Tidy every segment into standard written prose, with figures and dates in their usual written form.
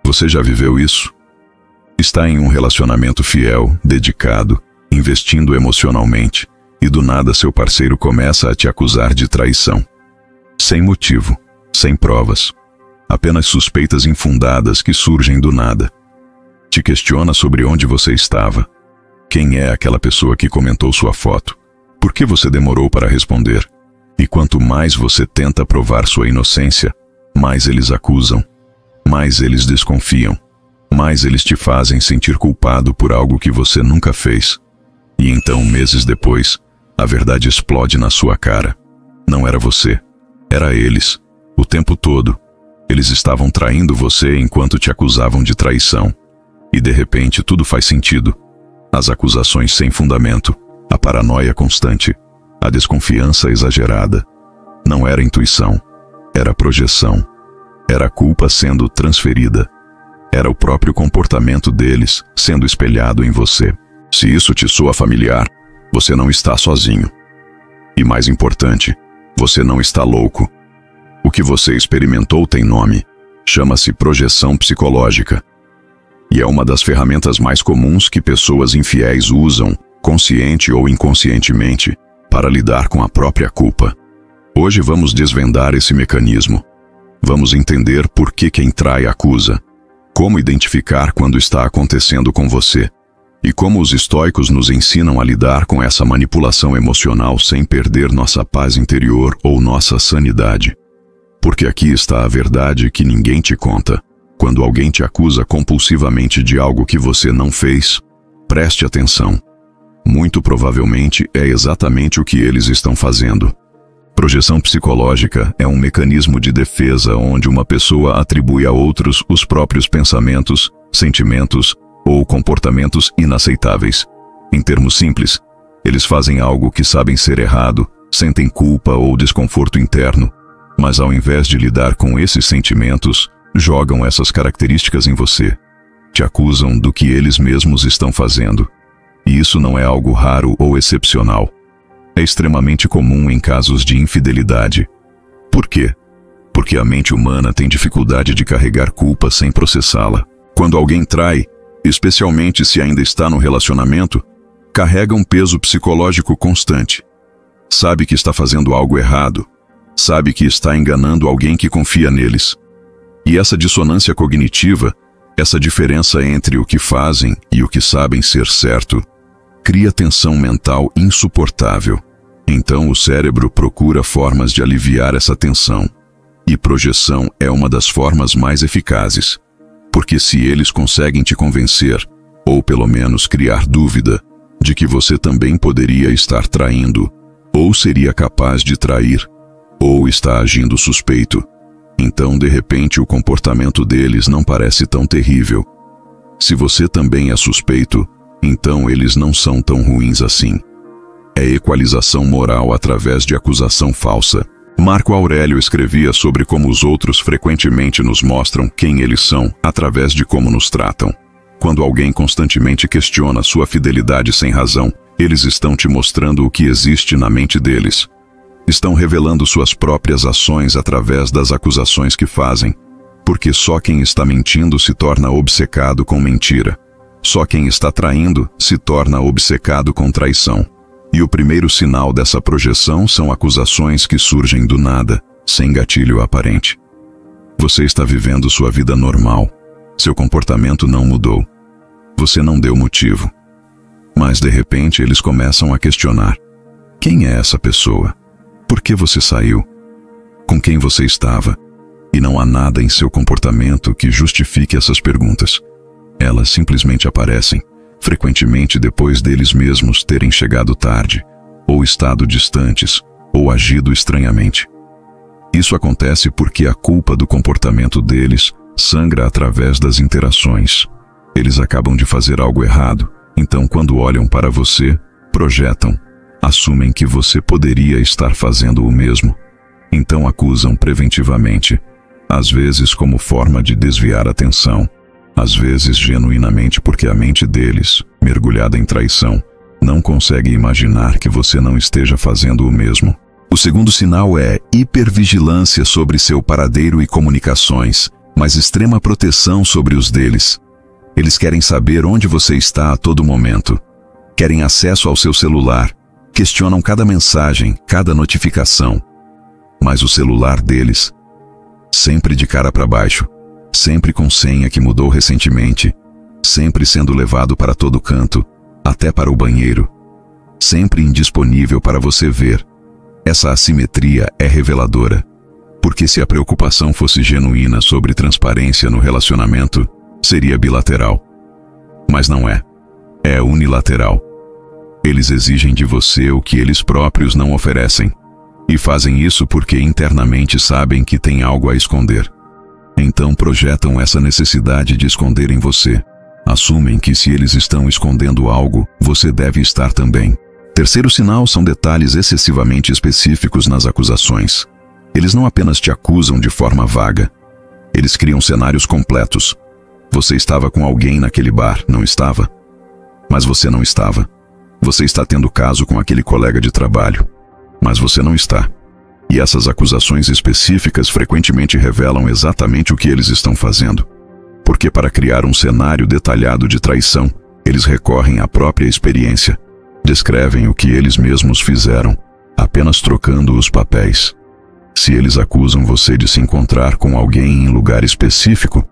Você já viveu isso? Está em um relacionamento fiel, dedicado, investindo emocionalmente, e do nada seu parceiro começa a te acusar de traição. Sem motivo, sem provas. Apenas suspeitas infundadas que surgem do nada. Te questiona sobre onde você estava. Quem é aquela pessoa que comentou sua foto? Por que você demorou para responder? E quanto mais você tenta provar sua inocência, mais eles acusam, mais eles desconfiam, mais eles te fazem sentir culpado por algo que você nunca fez. E então, meses depois, a verdade explode na sua cara. Não era você, era eles, o tempo todo. Eles estavam traindo você enquanto te acusavam de traição. E de repente tudo faz sentido. As acusações sem fundamento, a paranoia constante, a desconfiança exagerada. Não era intuição, era projeção. Era a culpa sendo transferida. Era o próprio comportamento deles sendo espelhado em você. Se isso te soa familiar, você não está sozinho. E mais importante, você não está louco. O que você experimentou tem nome. Chama-se projeção psicológica. E é uma das ferramentas mais comuns que pessoas infiéis usam, consciente ou inconscientemente, para lidar com a própria culpa. Hoje vamos desvendar esse mecanismo. Vamos entender por que quem trai acusa, como identificar quando está acontecendo com você, e como os estoicos nos ensinam a lidar com essa manipulação emocional sem perder nossa paz interior ou nossa sanidade. Porque aqui está a verdade que ninguém te conta. Quando alguém te acusa compulsivamente de algo que você não fez, preste atenção. Muito provavelmente é exatamente o que eles estão fazendo. Projeção psicológica é um mecanismo de defesa onde uma pessoa atribui a outros os próprios pensamentos, sentimentos ou comportamentos inaceitáveis. Em termos simples, eles fazem algo que sabem ser errado, sentem culpa ou desconforto interno, mas ao invés de lidar com esses sentimentos, jogam essas características em você. Te acusam do que eles mesmos estão fazendo. E isso não é algo raro ou excepcional. É extremamente comum em casos de infidelidade. Por quê? Porque a mente humana tem dificuldade de carregar culpa sem processá-la. Quando alguém trai, especialmente se ainda está no relacionamento, carrega um peso psicológico constante. Sabe que está fazendo algo errado. Sabe que está enganando alguém que confia neles. E essa dissonância cognitiva, essa diferença entre o que fazem e o que sabem ser certo, cria tensão mental insuportável. Então o cérebro procura formas de aliviar essa tensão. E projeção é uma das formas mais eficazes. Porque se eles conseguem te convencer, ou pelo menos criar dúvida, de que você também poderia estar traindo, ou seria capaz de trair, ou está agindo suspeito, então de repente o comportamento deles não parece tão terrível. Se você também é suspeito, então eles não são tão ruins assim. É equalização moral através de acusação falsa. Marco Aurélio escrevia sobre como os outros frequentemente nos mostram quem eles são através de como nos tratam. Quando alguém constantemente questiona sua fidelidade sem razão, eles estão te mostrando o que existe na mente deles. Estão revelando suas próprias ações através das acusações que fazem, porque só quem está mentindo se torna obcecado com mentira. Só quem está traindo se torna obcecado com traição. E o primeiro sinal dessa projeção são acusações que surgem do nada, sem gatilho aparente. Você está vivendo sua vida normal. Seu comportamento não mudou. Você não deu motivo. Mas de repente eles começam a questionar. Quem é essa pessoa? Por que você saiu? Com quem você estava? E não há nada em seu comportamento que justifique essas perguntas. Elas simplesmente aparecem, frequentemente depois deles mesmos terem chegado tarde, ou estado distantes, ou agido estranhamente. Isso acontece porque a culpa do comportamento deles sangra através das interações. Eles acabam de fazer algo errado, então quando olham para você, projetam. Assumem que você poderia estar fazendo o mesmo. Então acusam preventivamente, às vezes como forma de desviar a atenção, às vezes genuinamente porque a mente deles, mergulhada em traição, não consegue imaginar que você não esteja fazendo o mesmo. O segundo sinal é hipervigilância sobre seu paradeiro e comunicações. mas extrema proteção sobre os deles. Eles querem saber onde você está a todo momento. Querem acesso ao seu celular. Questionam cada mensagem, cada notificação. Mas o celular deles, sempre de cara para baixo, sempre com senha que mudou recentemente, sempre sendo levado para todo canto, até para o banheiro, sempre indisponível para você ver. Essa assimetria é reveladora, porque se a preocupação fosse genuína sobre transparência no relacionamento, seria bilateral. Mas não é. É unilateral. Eles exigem de você o que eles próprios não oferecem. E fazem isso porque internamente sabem que tem algo a esconder. Então projetam essa necessidade de esconder em você. Assumem que se eles estão escondendo algo, você deve estar também. Terceiro sinal são detalhes excessivamente específicos nas acusações. Eles não apenas te acusam de forma vaga. Eles criam cenários completos. Você estava com alguém naquele bar, não estava? Mas você não estava. Você está tendo caso com aquele colega de trabalho, mas você não está. E essas acusações específicas frequentemente revelam exatamente o que eles estão fazendo. Porque para criar um cenário detalhado de traição, eles recorrem à própria experiência. Descrevem o que eles mesmos fizeram, apenas trocando os papéis. Se eles acusam você de se encontrar com alguém em lugar específico,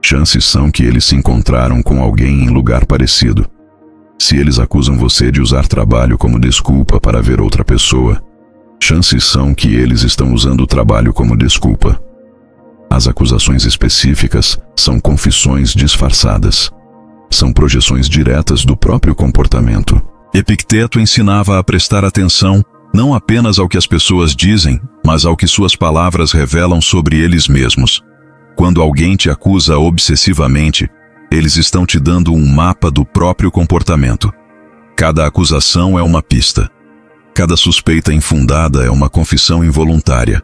chances são que eles se encontraram com alguém em lugar parecido. Se eles acusam você de usar trabalho como desculpa para ver outra pessoa, chances são que eles estão usando o trabalho como desculpa. As acusações específicas são confissões disfarçadas. São projeções diretas do próprio comportamento. Epicteto ensinava a prestar atenção não apenas ao que as pessoas dizem, mas ao que suas palavras revelam sobre eles mesmos. Quando alguém te acusa obsessivamente, eles estão te dando um mapa do próprio comportamento. Cada acusação é uma pista. Cada suspeita infundada é uma confissão involuntária.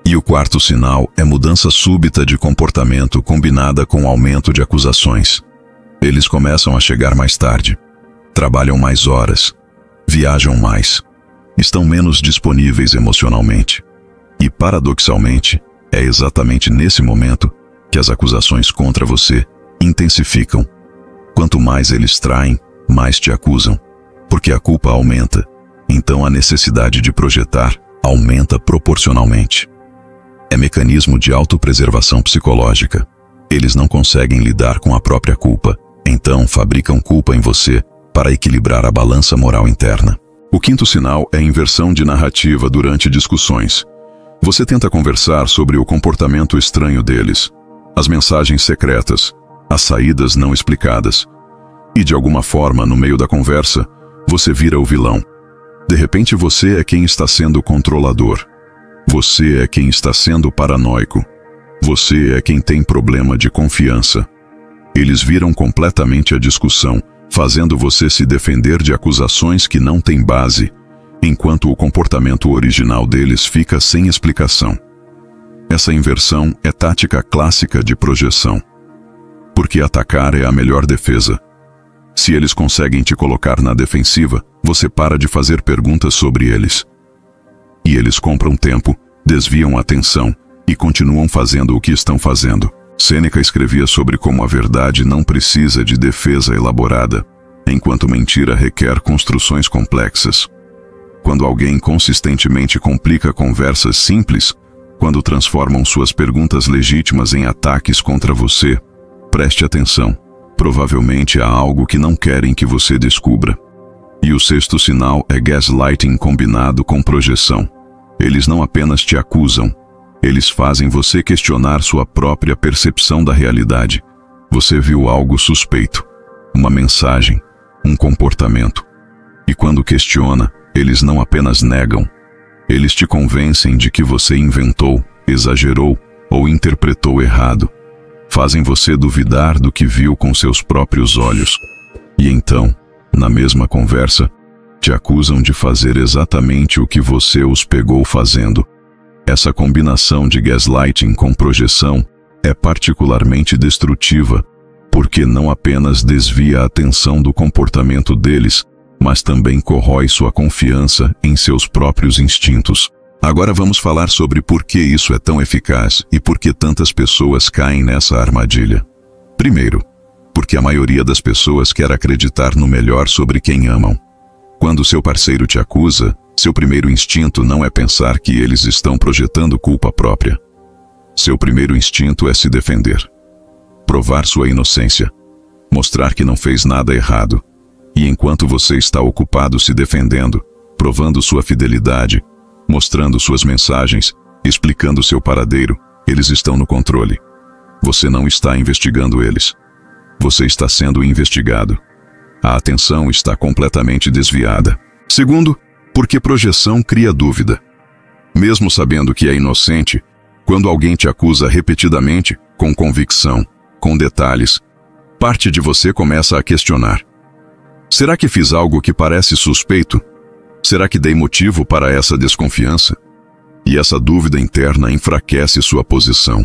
E o quarto sinal é mudança súbita de comportamento combinada com aumento de acusações. Eles começam a chegar mais tarde, trabalham mais horas, viajam mais, estão menos disponíveis emocionalmente. E, paradoxalmente, é exatamente nesse momento que as acusações contra você intensificam. Quanto mais eles traem, mais te acusam, porque a culpa aumenta, então a necessidade de projetar aumenta proporcionalmente. É mecanismo de autopreservação psicológica. Eles não conseguem lidar com a própria culpa, então fabricam culpa em você para equilibrar a balança moral interna. O quinto sinal é inversão de narrativa durante discussões. Você tenta conversar sobre o comportamento estranho deles, as mensagens secretas, as saídas não explicadas. E de alguma forma, no meio da conversa, você vira o vilão. De repente você é quem está sendo controlador. Você é quem está sendo paranoico. Você é quem tem problema de confiança. Eles viram completamente a discussão, fazendo você se defender de acusações que não têm base, enquanto o comportamento original deles fica sem explicação. Essa inversão é tática clássica de projeção. Porque atacar é a melhor defesa. Se eles conseguem te colocar na defensiva, você para de fazer perguntas sobre eles. E eles compram tempo, desviam a atenção e continuam fazendo o que estão fazendo. Sêneca escrevia sobre como a verdade não precisa de defesa elaborada, enquanto mentira requer construções complexas. Quando alguém consistentemente complica conversas simples, quando transformam suas perguntas legítimas em ataques contra você, preste atenção. Provavelmente há algo que não querem que você descubra. E o sexto sinal é gaslighting combinado com projeção. Eles não apenas te acusam, eles fazem você questionar sua própria percepção da realidade. Você viu algo suspeito, uma mensagem, um comportamento. E quando questiona, eles não apenas negam, eles te convencem de que você inventou, exagerou ou interpretou errado. Fazem você duvidar do que viu com seus próprios olhos. E então, na mesma conversa, te acusam de fazer exatamente o que você os pegou fazendo. Essa combinação de gaslighting com projeção é particularmente destrutiva, porque não apenas desvia a atenção do comportamento deles, mas também corrói sua confiança em seus próprios instintos. Agora vamos falar sobre por que isso é tão eficaz e por que tantas pessoas caem nessa armadilha. Primeiro, porque a maioria das pessoas quer acreditar no melhor sobre quem amam. Quando seu parceiro te acusa, seu primeiro instinto não é pensar que eles estão projetando culpa própria. Seu primeiro instinto é se defender. Provar sua inocência. Mostrar que não fez nada errado. E enquanto você está ocupado se defendendo, provando sua fidelidade, mostrando suas mensagens, explicando seu paradeiro, eles estão no controle. Você não está investigando eles. Você está sendo investigado. A atenção está completamente desviada. Segundo, porque projeção cria dúvida. Mesmo sabendo que é inocente, quando alguém te acusa repetidamente, com convicção, com detalhes, parte de você começa a questionar. Será que fiz algo que parece suspeito? Será que dei motivo para essa desconfiança? E essa dúvida interna enfraquece sua posição.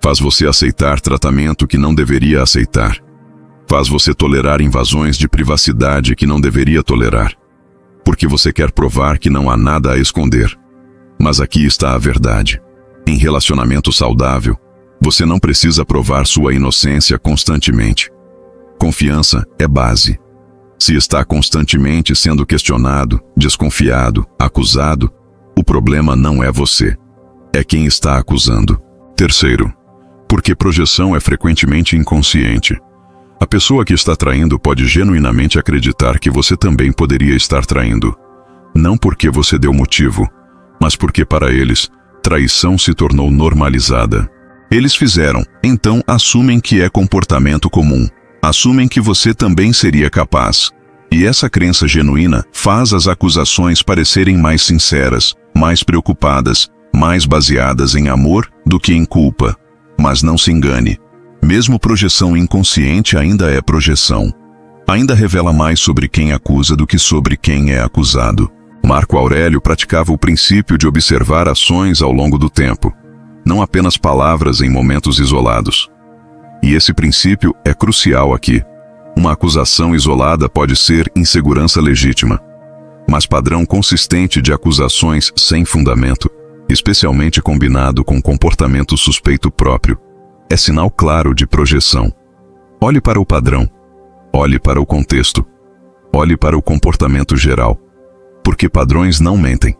Faz você aceitar tratamento que não deveria aceitar. Faz você tolerar invasões de privacidade que não deveria tolerar. Porque você quer provar que não há nada a esconder. Mas aqui está a verdade. Em relacionamento saudável, você não precisa provar sua inocência constantemente. Confiança é base. Se está constantemente sendo questionado, desconfiado, acusado, o problema não é você. É quem está acusando. Terceiro, porque projeção é frequentemente inconsciente. A pessoa que está traindo pode genuinamente acreditar que você também poderia estar traindo. Não porque você deu motivo, mas porque para eles, traição se tornou normalizada. Eles fizeram, então assumem que é comportamento comum. Assumem que você também seria capaz. E essa crença genuína faz as acusações parecerem mais sinceras, mais preocupadas, mais baseadas em amor do que em culpa. Mas não se engane. Mesmo projeção inconsciente ainda é projeção. Ainda revela mais sobre quem acusa do que sobre quem é acusado. Marco Aurélio praticava o princípio de observar ações ao longo do tempo, não apenas palavras em momentos isolados. E esse princípio é crucial aqui. Uma acusação isolada pode ser insegurança legítima, mas padrão consistente de acusações sem fundamento, especialmente combinado com comportamento suspeito próprio, é sinal claro de projeção. Olhe para o padrão. Olhe para o contexto. Olhe para o comportamento geral. Porque padrões não mentem.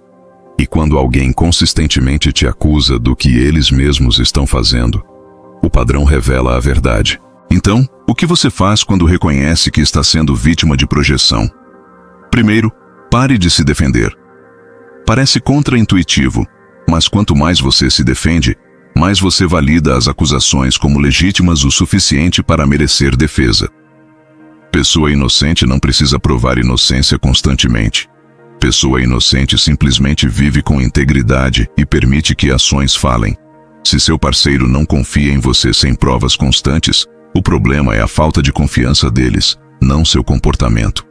E quando alguém consistentemente te acusa do que eles mesmos estão fazendo, o padrão revela a verdade. Então, o que você faz quando reconhece que está sendo vítima de projeção? Primeiro, pare de se defender. Parece contraintuitivo, mas quanto mais você se defende, mais você valida as acusações como legítimas o suficiente para merecer defesa. Pessoa inocente não precisa provar inocência constantemente. Pessoa inocente simplesmente vive com integridade e permite que ações falem. Se seu parceiro não confia em você sem provas constantes, o problema é a falta de confiança deles, não seu comportamento.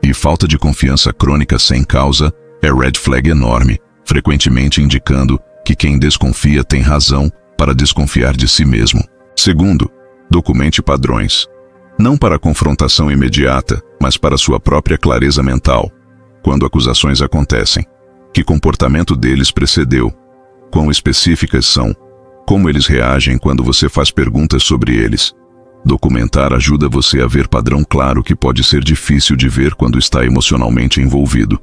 E falta de confiança crônica sem causa é red flag enorme, frequentemente indicando que quem desconfia tem razão para desconfiar de si mesmo. Segundo, documente padrões. Não para confrontação imediata, mas para sua própria clareza mental. Quando acusações acontecem, que comportamento deles precedeu? Quão específicas são? Como eles reagem quando você faz perguntas sobre eles? Documentar ajuda você a ver padrão claro que pode ser difícil de ver quando está emocionalmente envolvido.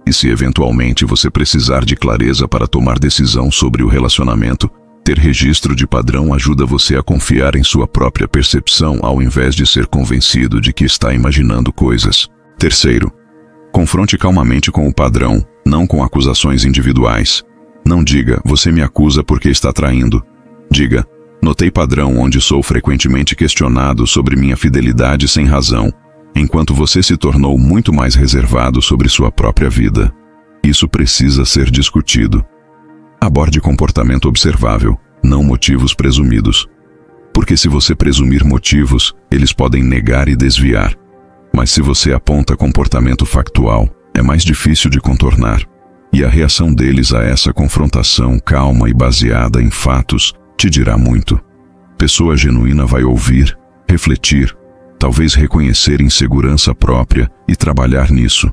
E se eventualmente você precisar de clareza para tomar decisão sobre o relacionamento, ter registro de padrão ajuda você a confiar em sua própria percepção ao invés de ser convencido de que está imaginando coisas. Terceiro, confronte calmamente com o padrão, não com acusações individuais. Não diga, você me acusa porque está traindo. Diga, notei padrão onde sou frequentemente questionado sobre minha fidelidade sem razão, enquanto você se tornou muito mais reservado sobre sua própria vida. Isso precisa ser discutido. Aborde comportamento observável, não motivos presumidos. Porque se você presumir motivos, eles podem negar e desviar. Mas se você aponta comportamento factual, é mais difícil de contornar. E a reação deles a essa confrontação calma e baseada em fatos te dirá muito. Pessoa genuína vai ouvir, refletir, talvez reconhecer insegurança própria e trabalhar nisso.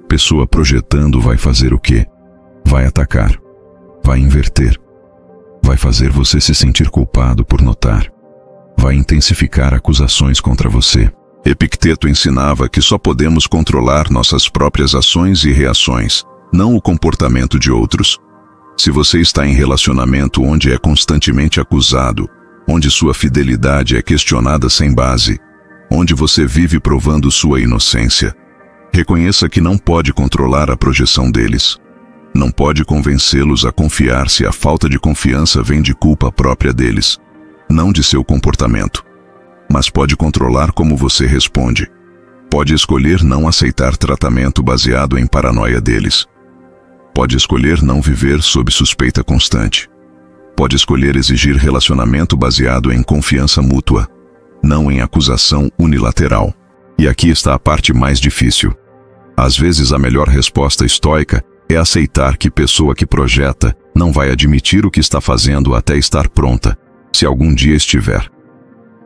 Pessoa projetando vai fazer o quê? vai atacar, vai inverter, vai fazer você se sentir culpado por notar, vai intensificar acusações contra você. Epicteto ensinava que só podemos controlar nossas próprias ações e reações, não o comportamento de outros. Se você está em relacionamento onde é constantemente acusado, onde sua fidelidade é questionada sem base, onde você vive provando sua inocência, reconheça que não pode controlar a projeção deles. Não pode convencê-los a confiar se a falta de confiança vem de culpa própria deles, não de seu comportamento. Mas pode controlar como você responde. Pode escolher não aceitar tratamento baseado em paranoia deles. Pode escolher não viver sob suspeita constante. Pode escolher exigir relacionamento baseado em confiança mútua, não em acusação unilateral. E aqui está a parte mais difícil. Às vezes a melhor resposta estoica é aceitar que pessoa que projeta não vai admitir o que está fazendo até estar pronta, se algum dia estiver.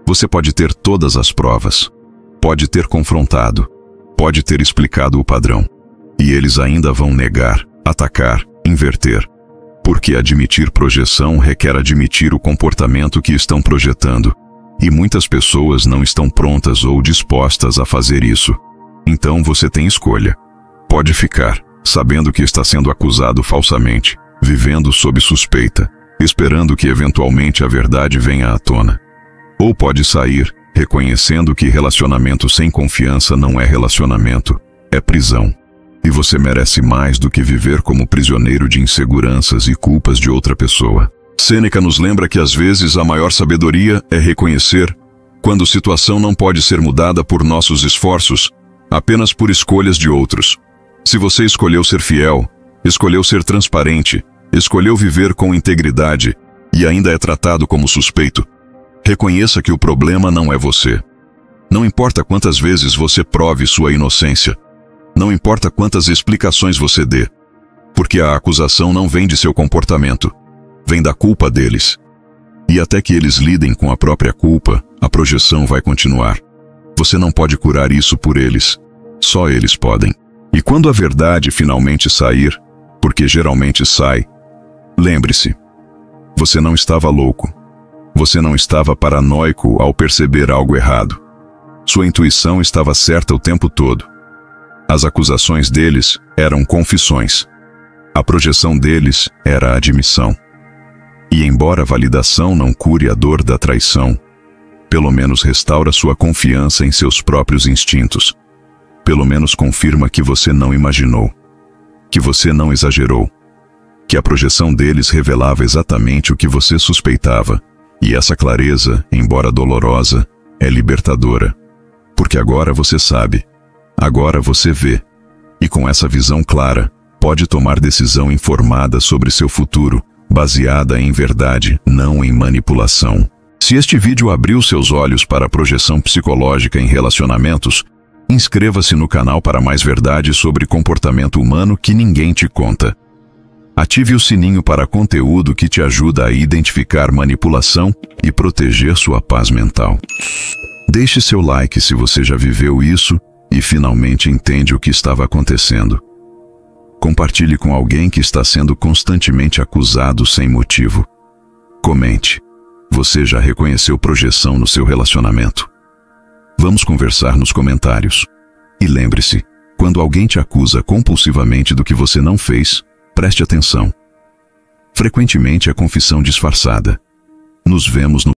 Você pode ter todas as provas, pode ter confrontado, pode ter explicado o padrão, e eles ainda vão negar, atacar, inverter. Porque admitir projeção requer admitir o comportamento que estão projetando, e muitas pessoas não estão prontas ou dispostas a fazer isso. Então você tem escolha. Pode ficar, sabendo que está sendo acusado falsamente, vivendo sob suspeita, esperando que eventualmente a verdade venha à tona. Ou pode sair, reconhecendo que relacionamento sem confiança não é relacionamento, é prisão. E você merece mais do que viver como prisioneiro de inseguranças e culpas de outra pessoa. Sêneca nos lembra que às vezes a maior sabedoria é reconhecer quando a situação não pode ser mudada por nossos esforços, apenas por escolhas de outros. Se você escolheu ser fiel, escolheu ser transparente, escolheu viver com integridade e ainda é tratado como suspeito, reconheça que o problema não é você. Não importa quantas vezes você prove sua inocência, não importa quantas explicações você dê, porque a acusação não vem de seu comportamento, vem da culpa deles. E até que eles lidem com a própria culpa, a projeção vai continuar. Você não pode curar isso por eles, só eles podem. E quando a verdade finalmente sair, porque geralmente sai, lembre-se, você não estava louco. Você não estava paranoico ao perceber algo errado. Sua intuição estava certa o tempo todo. As acusações deles eram confissões. A projeção deles era a admissão. E embora a validação não cure a dor da traição, pelo menos restaura sua confiança em seus próprios instintos. Pelo menos confirma que você não imaginou, que você não exagerou, que a projeção deles revelava exatamente o que você suspeitava. E essa clareza, embora dolorosa, é libertadora. Porque agora você sabe, agora você vê. E com essa visão clara, pode tomar decisão informada sobre seu futuro, baseada em verdade, não em manipulação. Se este vídeo abriu seus olhos para a projeção psicológica em relacionamentos, inscreva-se no canal para mais verdade sobre comportamento humano que ninguém te conta. Ative o sininho para conteúdo que te ajuda a identificar manipulação e proteger sua paz mental. Deixe seu like se você já viveu isso e finalmente entende o que estava acontecendo. Compartilhe com alguém que está sendo constantemente acusado sem motivo. Comente. Você já reconheceu projeção no seu relacionamento? Vamos conversar nos comentários. E lembre-se, quando alguém te acusa compulsivamente do que você não fez, preste atenção. Frequentemente é confissão disfarçada. Nos vemos no